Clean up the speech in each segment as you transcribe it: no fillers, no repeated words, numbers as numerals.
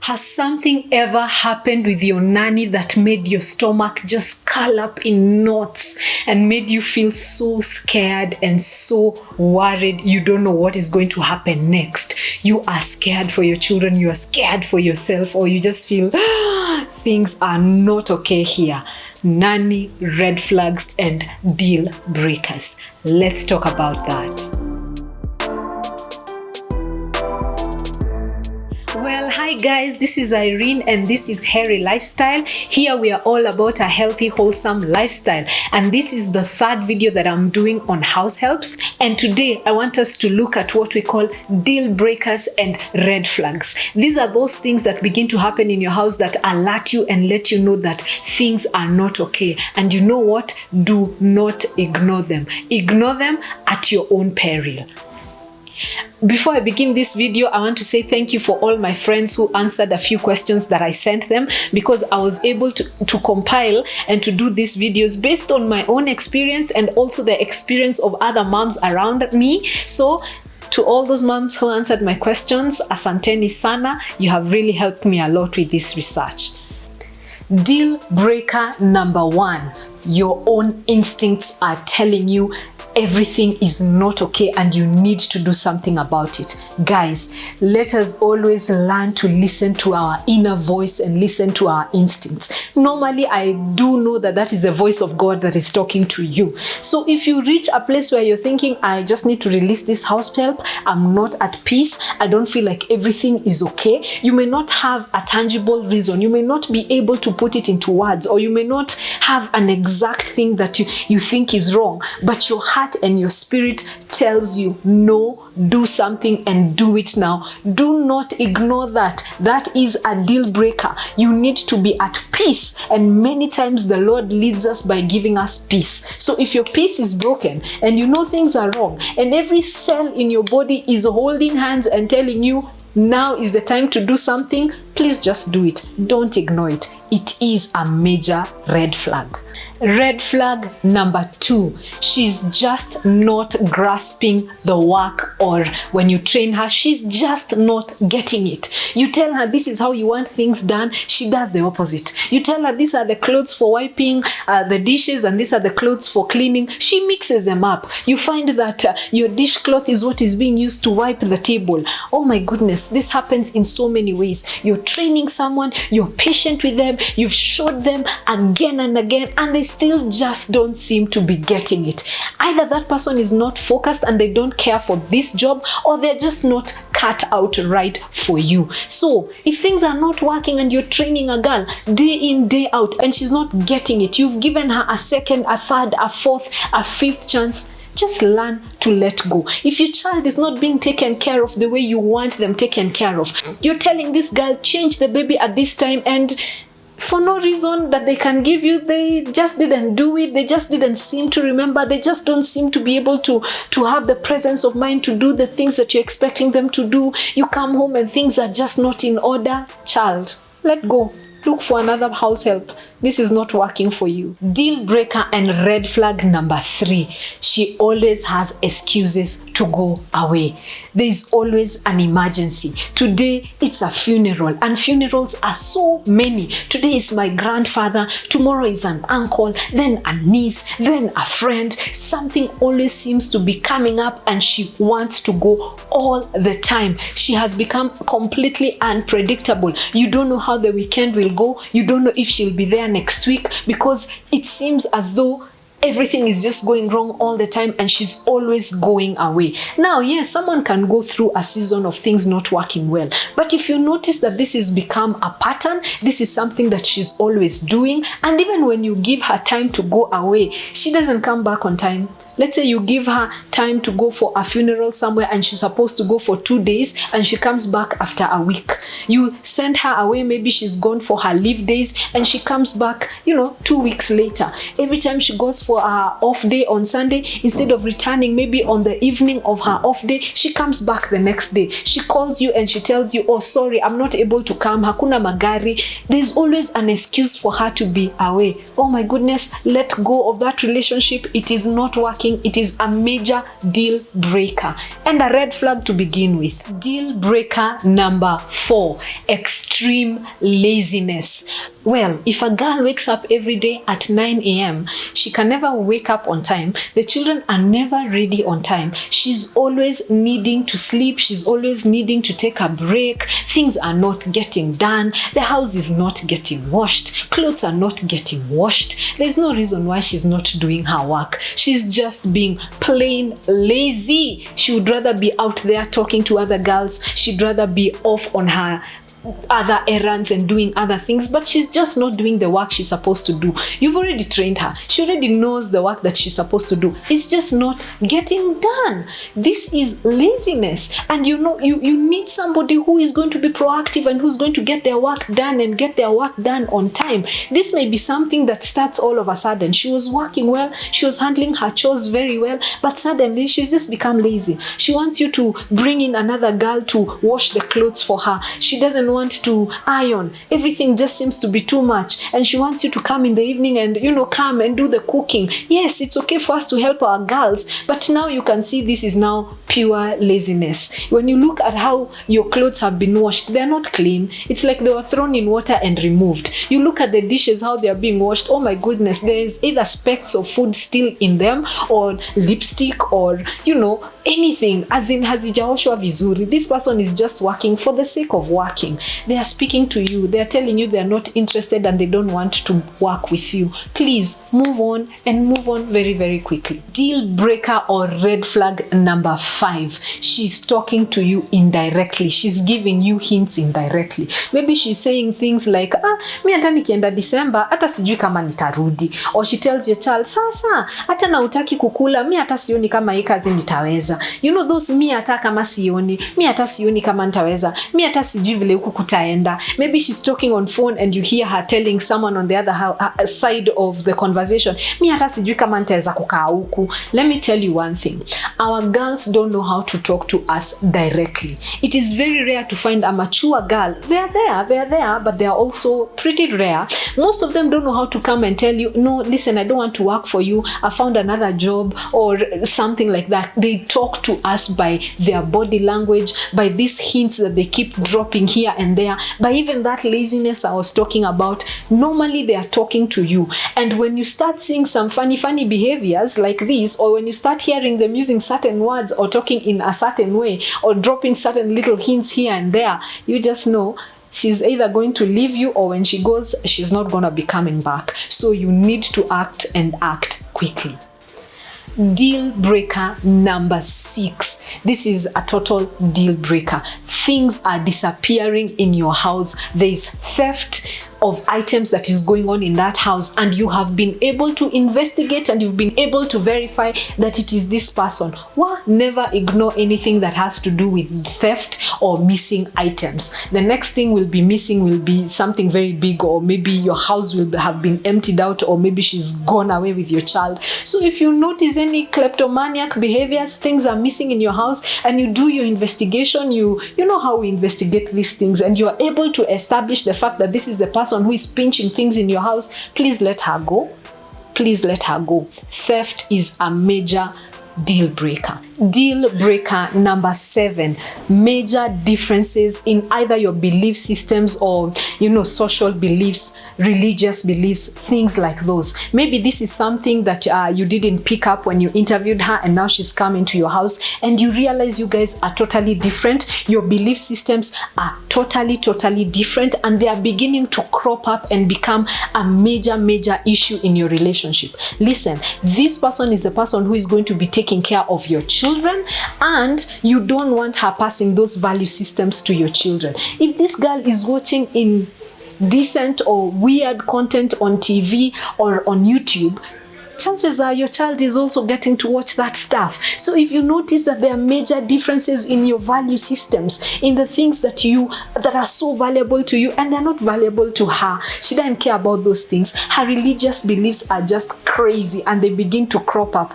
Has something ever happened with your nanny that made your stomach just curl up in knots and made you feel so scared and so worried? You don't know what is going to happen next. You are scared for your children, you are scared for yourself, or you just feel things are not okay here. Nanny red flags and deal breakers. Let's talk about that. Well, hi guys, this is Irene and this is Peril Lifestyle. Here we are all about a healthy, wholesome lifestyle. And this is the third video that I'm doing on house helps. And today I want us to look at what we call deal breakers and red flags. These are those things that begin to happen in your house that alert you and let you know that things are not okay. And you know what? Do not ignore them. Ignore them at your own peril. Before I begin this video, I want to say thank you for all my friends who answered a few questions that I sent them, because I was able to compile and to do these videos based on my own experience and also the experience of other moms around me. So to all those moms who answered my questions, asanteni sana. You have really helped me a lot with this research. Deal breaker number 1. Your own instincts are telling you everything is not okay and you need to do something about it. Guys, let us always learn to listen to our inner voice and listen to our instincts. Normally, I do know that that is the voice of God that is talking to you. So if you reach a place where you're thinking, I just need to release this house help, I'm not at peace, I don't feel like everything is okay, you may not have a tangible reason, you may not be able to put it into words, or you may not have an exact thing that you think is wrong, but your heart and your spirit tells you, no, do something and do it now. Do not ignore that. That is a deal breaker. You need to be at peace, and many times the Lord leads us by giving us peace. So if your peace is broken and you know things are wrong, and every cell in your body is holding hands and telling you, now is the time to do something, please just do it. Don't ignore it. It is a major red flag. Red flag number 2. She's just not grasping the work, or when you train her, she's just not getting it. You tell her this is how you want things done, she does the opposite. You tell her these are the clothes for wiping the dishes and these are the clothes for cleaning, she mixes them up. You find that your dishcloth is what is being used to wipe the table. Oh my goodness, this happens in so many ways. You're training someone, you're patient with them, you've showed them again and again, and they still just don't seem to be getting it. Either that person is not focused and they don't care for this job, or they're just not cut out right for you. So if things are not working and you're training a girl day in, day out, and she's not getting it, you've given her a second, a third, a fourth, a fifth chance, just learn to let go. If your child is not being taken care of the way you want them taken care of, you're telling this girl, change the baby at this time, and for no reason that they can give you, they just didn't do it, they just didn't seem to remember, they just don't seem to be able to have the presence of mind to do the things that you're expecting them to do. You come home and things are just not in order. Child, let go. Look for another house help. This is not working for you. Deal breaker and red flag number 3. She always has excuses to go away. There is always an emergency. Today it's a funeral, and funerals are so many. Today is my grandfather, tomorrow is an uncle, then a niece, then a friend. Something always seems to be coming up and she wants to go all the time. She has become completely unpredictable. You don't know how the weekend will go. You don't know if she'll be there next week, because it seems as though everything is just going wrong all the time and she's always going away. Now, yes, someone can go through a season of things not working well, but if you notice that this has become a pattern, this is something that she's always doing, and even when you give her time to go away, she doesn't come back on time. Let's say you give her time to go for a funeral somewhere and she's supposed to go for 2 days and she comes back after a week. You send her away, maybe she's gone for her leave days and she comes back, 2 weeks later. Every time she goes for her off day on Sunday, instead of returning maybe on the evening of her off day, she comes back the next day. She calls you and she tells you, oh sorry, I'm not able to come, hakuna magari. There's always an excuse for her to be away. Oh my goodness, let go of that relationship. It is not working working, it is a major deal breaker and a red flag to begin with. Deal breaker number 4, extreme laziness. Well, if a girl wakes up every day at 9 a.m., she can never wake up on time. The children are never ready on time. She's always needing to sleep. She's always needing to take a break. Things are not getting done. The house is not getting washed. Clothes are not getting washed. There's no reason why she's not doing her work. She's just being plain lazy. She would rather be out there talking to other girls. She'd rather be off on her other errands and doing other things, but she's just not doing the work she's supposed to do. You've already trained her. She already knows the work that she's supposed to do. It's just not getting done. This is laziness. And you need somebody who is going to be proactive and who's going to get their work done and get their work done on time. This may be something that starts all of a sudden. She was working well, she was handling her chores very well, but suddenly she's just become lazy. She wants you to bring in another girl to wash the clothes for her. She doesn't want to iron. Everything just seems to be too much, and she wants you to come in the evening and come and do the cooking. Yes, it's okay for us to help our girls, but now you can see this is now pure laziness. When you look at how your clothes have been washed, they're not clean. It's like they were thrown in water and removed. You look at the dishes, how they are being washed. Oh my goodness, there is either specks of food still in them, or lipstick, or anything, as in hazijaoshwa vizuri. This person is just working for the sake of working. They are speaking to you. They are telling you they are not interested and they don't want to work with you. Please move on, and move on very, very quickly. Deal breaker or red flag number 5. She's talking to you indirectly. She's giving you hints indirectly. Maybe she's saying things like, mi hata nikienda December, hata sijui kama nitarudi. Or she tells your child, sasa, hata na utaki kukula, mi hata sioni kama hii kazi nitaweza. Those mi hata kama sioni, mi hata sioni kama nitaweza, mi hata sijui vile huku kutaenda. Maybe she's talking on phone and you hear her telling someone on the other side of the conversation, mi hata sijui kama nitaweza kukaa huku. Let me tell you one thing. Our girls don't know how to talk to us directly. It is very rare to find a mature girl. They are there, but they are also pretty rare. Most of them don't know how to come and tell you, no, listen, I don't want to work for you. I found another job, or something like that. They talk to us by their body language, by these hints that they keep dropping here and there, by even that laziness I was talking about. Normally they are talking to you. And when you start seeing some funny behaviors like this, or when you start hearing them using certain words or talking in a certain way, or dropping certain little hints here and there, you just know she's either going to leave you, or when she goes, she's not going to be coming back. So you need to act, and act quickly. Deal breaker number 6. This is a total deal breaker. Things are disappearing in your house. There is theft of items that is going on in that house, and you have been able to investigate and you've been able to verify that it is this person. Never ignore anything that has to do with theft or missing items. The next thing will be missing will be something very big, or maybe your house will have been emptied out, or maybe she's gone away with your child. So if you notice any kleptomaniac behaviors, things are missing in your house, and you do your investigation, you know how we investigate these things, and you are able to establish the fact that this is the person who is pinching things in your house, please let her go. Please let her go. Theft is a major deal breaker. Deal breaker number 7, major differences in either your belief systems or social beliefs, religious beliefs, things like those. Maybe this is something that you didn't pick up when you interviewed her, and now she's come into your house and you realize you guys are totally different. Your belief systems are totally different, and they are beginning to crop up and become a major issue in your relationship. Listen, this person is the person who is going to be taking care of your children, and you don't want her passing those value systems to your children. If this girl is watching indecent or weird content on TV or on YouTube, chances are your child is also getting to watch that stuff. So if you notice that there are major differences in your value systems, in the things that are so valuable to you and they're not valuable to her, she doesn't care about those things. Her religious beliefs are just crazy and they begin to crop up.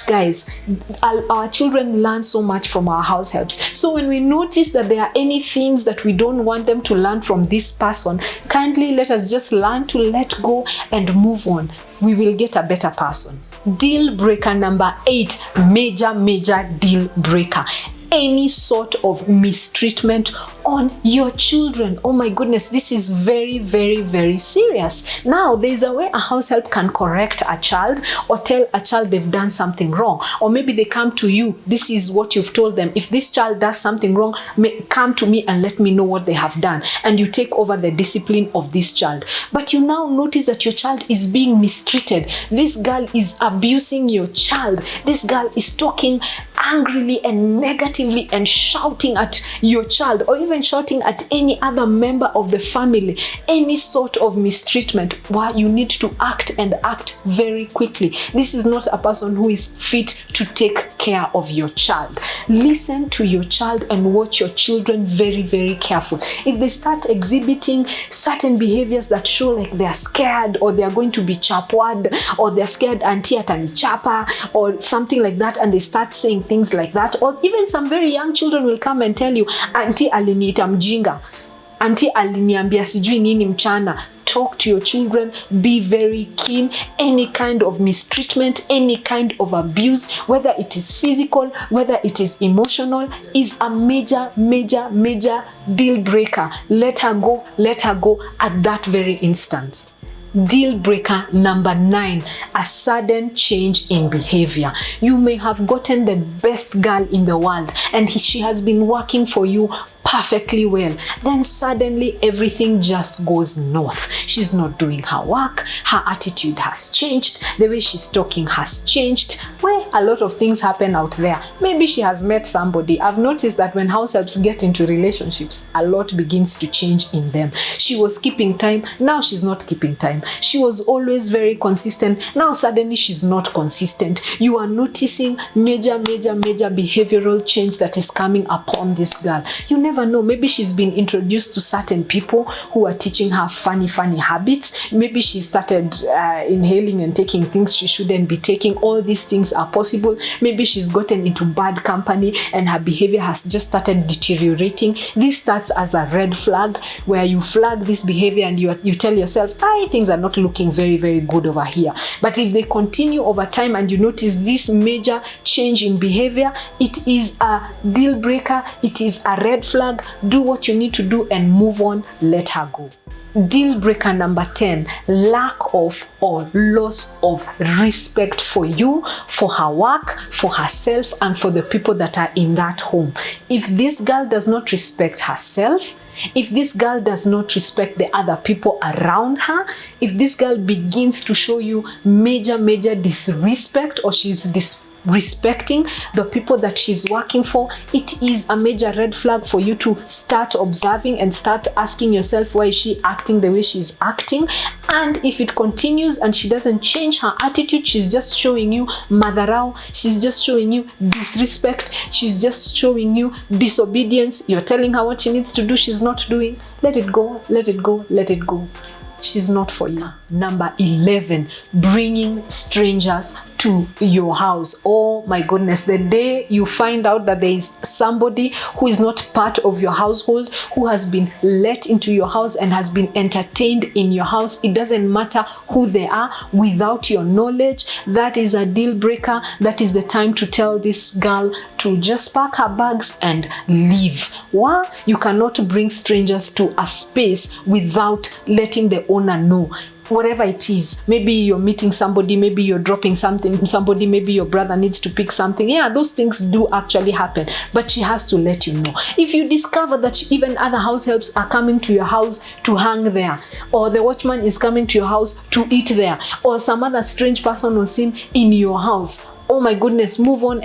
Guys, our children learn so much from our house helps. So when we notice that there are any things that we don't want them to learn from this person, kindly let us just learn to let go and move on. We will get a better person. Deal breaker number 8, major deal breaker. Any sort of mistreatment on your children. Oh my goodness, this is very serious. Now, there's a way a house help can correct a child or tell a child they've done something wrong. Or maybe they come to you. This is what you've told them. If this child does something wrong, come to me and let me know what they have done. And you take over the discipline of this child. But you now notice that your child is being mistreated. This girl is abusing your child. This girl is talking angrily and negatively and shouting at your child, or even shouting at any other member of the family. Any sort of mistreatment, well, you need to act and act very quickly. This is not a person who is fit to take care of your child. Listen to your child and watch your children very careful. If they start exhibiting certain behaviors that show like they are scared, or they are going to be chapwad, or they are scared auntie atanichapa, or something like that, and they start saying things like that, or even some very young children will come and tell you, auntie aliniita mjinga, auntie aliniambia sijui nini mchana. Talk to your children, be very keen. Any kind of mistreatment, any kind of abuse, whether it is physical, whether it is emotional, is a major deal breaker. Let her go at that very instance. Deal breaker number 9, a sudden change in behavior. You may have gotten the best girl in the world and she has been working for you perfectly well. Then suddenly everything just goes north. She's not doing her work. Her attitude has changed. The way she's talking has changed. Well, a lot of things happen out there. Maybe she has met somebody. I've noticed that when house helps get into relationships, a lot begins to change in them. She was keeping time. Now she's not keeping time. She was always very consistent. Now suddenly she's not consistent. You are noticing major behavioral change that is coming upon this girl. You never know. Maybe she's been introduced to certain people who are teaching her funny habits. Maybe she started inhaling and taking things she shouldn't be taking. All these things are possible. Maybe she's gotten into bad company and her behavior has just started deteriorating. This starts as a red flag, where you flag this behavior and you tell yourself, things are not looking very good over here. But if they continue over time and you notice this major change in behavior, it is a deal breaker. It is a red flag. Do what you need to do and move on. Let her go. Deal breaker number 10, lack of or loss of respect for you, for her work, for herself, and for the people that are in that home. If this girl does not respect herself, if this girl does not respect the other people around her, if this girl begins to show you major disrespect, or she's disrespecting the people that she's working for, it is a major red flag for you to start observing and start asking yourself, why is she acting the way she's acting? And if it continues and she doesn't change her attitude, she's just showing you madharau, she's just showing you disrespect, she's just showing you disobedience, you're telling her what she needs to do, she's not doing, let it go. She's not for you. Number 11, bringing strangers to your house. Oh my goodness, the day you find out that there is somebody who is not part of your household, who has been let into your house and has been entertained in your house, it doesn't matter who they are, without your knowledge, that is a deal breaker. That is the time to tell this girl to just pack her bags and leave. Why? You cannot bring strangers to a space without letting the owner know. Whatever it is, maybe you're meeting somebody, maybe you're dropping something from somebody, maybe your brother needs to pick something. Yeah, those things do actually happen, but she has to let you know. If you discover that even other house helps are coming to your house to hang there, or the watchman is coming to your house to eat there, or some other strange person was seen in your house, oh my goodness, move on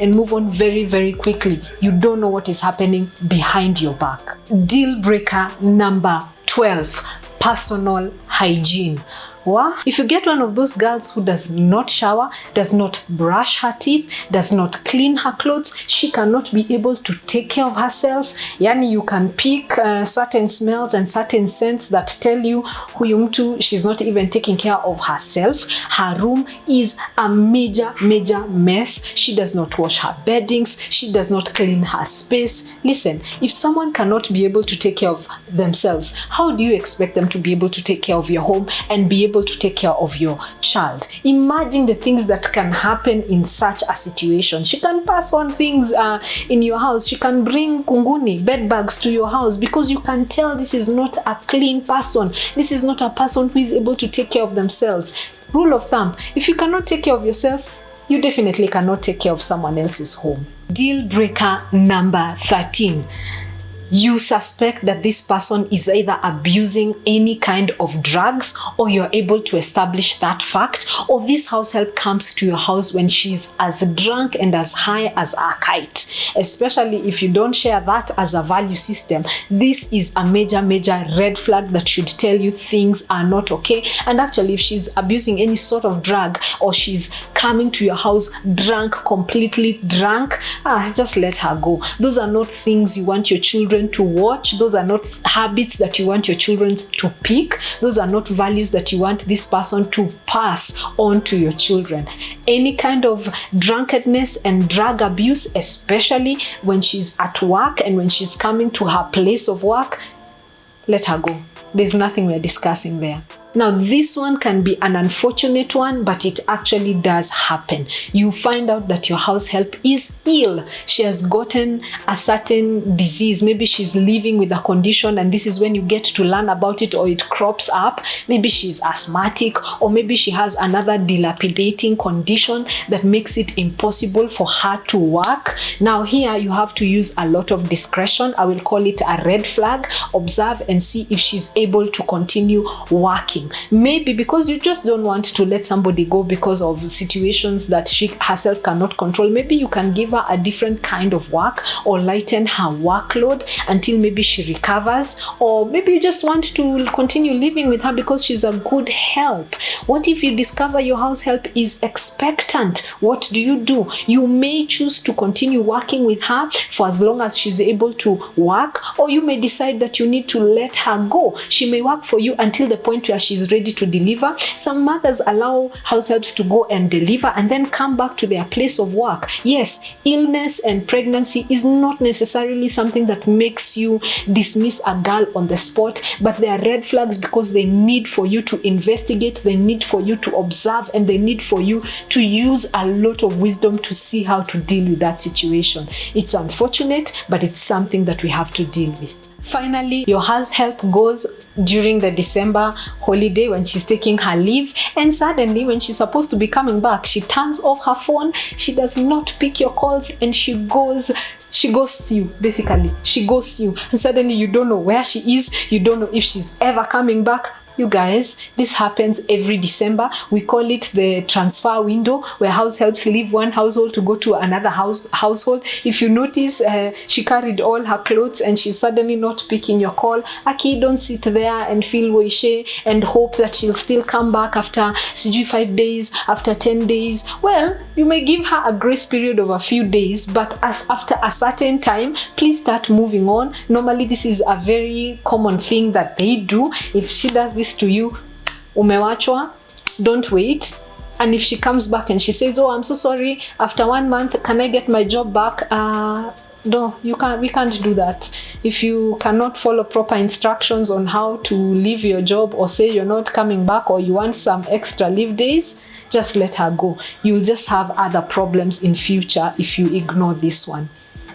very quickly. You don't know what is happening behind your back. Deal breaker number 12, personal hygiene. What? If you get one of those girls who does not shower, does not brush her teeth, does not clean her clothes, she cannot be able to take care of herself. Yani, you can pick certain smells and certain scents that tell you huyu mtu, she's not even taking care of herself. Her room is a major mess. She does not wash her beddings. She does not clean her space. Listen, if someone cannot be able to take care of themselves, how do you expect them to be able to take care of your home and be able to take care of your child. Imagine the things that can happen in such a situation. She can pass on things in your house. She can bring kunguni, bed bugs to your house, because you can tell this is not a clean person. This is not a person who is able to take care of themselves. Rule of thumb, if you cannot take care of yourself, you definitely cannot take care of someone else's home. Deal breaker number 13. You suspect that this person is either abusing any kind of drugs, or you're able to establish that fact, or this house help comes to your house when she's as drunk and as high as a kite. Especially if you don't share that as a value system, this is a major red flag that should tell you things are not okay. And actually, if she's abusing any sort of drug, or she's coming to your house drunk, completely drunk, just let her go. Those are not things you want your children to watch. Those are not habits that you want your children to pick. Those are not values that you want this person to pass on to your children. Any kind of drunkenness and drug abuse, especially when she's at work and when she's coming to her place of work, let her go. There's nothing we're discussing there. Now, this one can be an unfortunate one, but it actually does happen. You find out that your house help is ill. She has gotten a certain disease. Maybe she's living with a condition, and this is when you get to learn about it, or it crops up. Maybe she's asthmatic, or maybe she has another dilapidating condition that makes it impossible for her to work. Now, here you have to use a lot of discretion. I will call it a red flag. Observe and see if she's able to continue working. Maybe because you just don't want to let somebody go because of situations that she herself cannot control. Maybe you can give her a different kind of work, or lighten her workload until maybe she recovers. Or maybe you just want to continue living with her because she's a good help. What if you discover your house help is expectant? What do? You may choose to continue working with her for as long as she's able to work, or you may decide that you need to let her go. She may work for you until the point where she's ready to deliver. Some mothers allow house helps to go and deliver and then come back to their place of work. Yes, illness and pregnancy is not necessarily something that makes you dismiss a girl on the spot, but they are red flags because they need for you to investigate, they need for you to observe, and they need for you to use a lot of wisdom to see how to deal with that situation. It's unfortunate, but it's something that we have to deal with. Finally, your house help goes during the December holiday when she's taking her leave, and suddenly when she's supposed to be coming back, she turns off her phone, she does not pick your calls, and she ghosts you. Basically, she ghosts you, and suddenly you don't know where she is, you don't know if she's ever coming back. You guys, this happens every December. We call it the transfer window, where house helps leave one household to go to another household. If you notice, she carried all her clothes and she's suddenly not picking your call. Aki, don't sit there and feel weishe and hope that she'll still come back after 5 days, after 10 days. Well, you may give her a grace period of a few days, but after a certain time, please start moving on. Normally, this is a very common thing that they do. If she does this to you, umewachwa, don't wait. And if she comes back and she says, oh, I'm so sorry, after 1 month, can I get my job back? No, we can't do that. If you cannot follow proper instructions on how to leave your job, or say you're not coming back, or you want some extra leave days, just let her go. You'll just have other problems in future if you ignore this one.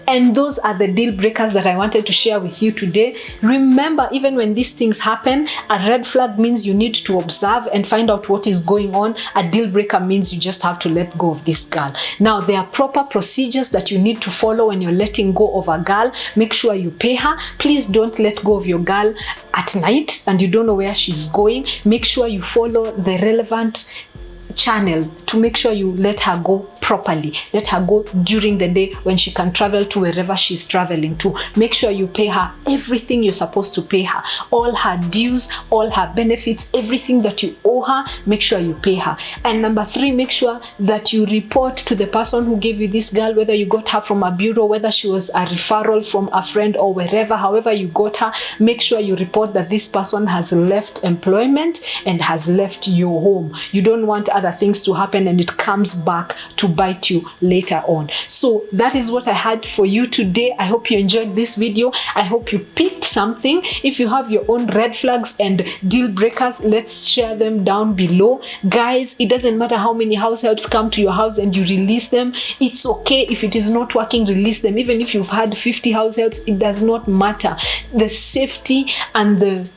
And those are the deal breakers that I wanted to share with you today. Remember, even when these things happen, a red flag means you need to observe and find out what is going on. A deal breaker means you just have to let go of this girl. Now, there are proper procedures that you need to follow when you're letting go of a girl. Make sure you pay her. Please don't let go of your girl at night and you don't know where she's going. Make sure you follow the relevant channel to make sure you let her go properly. Let her go during the day when she can travel to wherever she's traveling to. Make sure you pay her everything you're supposed to pay her. All her dues, all her benefits, everything that you owe her, make sure you pay her. And number 3, make sure that you report to the person who gave you this girl, whether you got her from a bureau, whether she was a referral from a friend, or wherever, however you got her. Make sure you report that this person has left employment and has left your home. You don't want other other things to happen, and it comes back to bite you later on. So that is what I had for you today. I hope you enjoyed this video. I hope you picked something. If you have your own red flags and deal breakers, let's share them down below. Guys, it doesn't matter how many house helps come to your house and you release them. It's okay if it is not working, release them. Even if you've had 50 house helps, it does not matter. The safety and the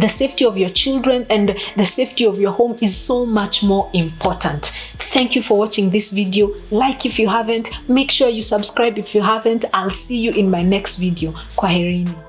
safety of your children and the safety of your home is so much more important. Thank you for watching this video. Like if you haven't, make sure you subscribe if you haven't. I'll see you in my next video. Kwaherini.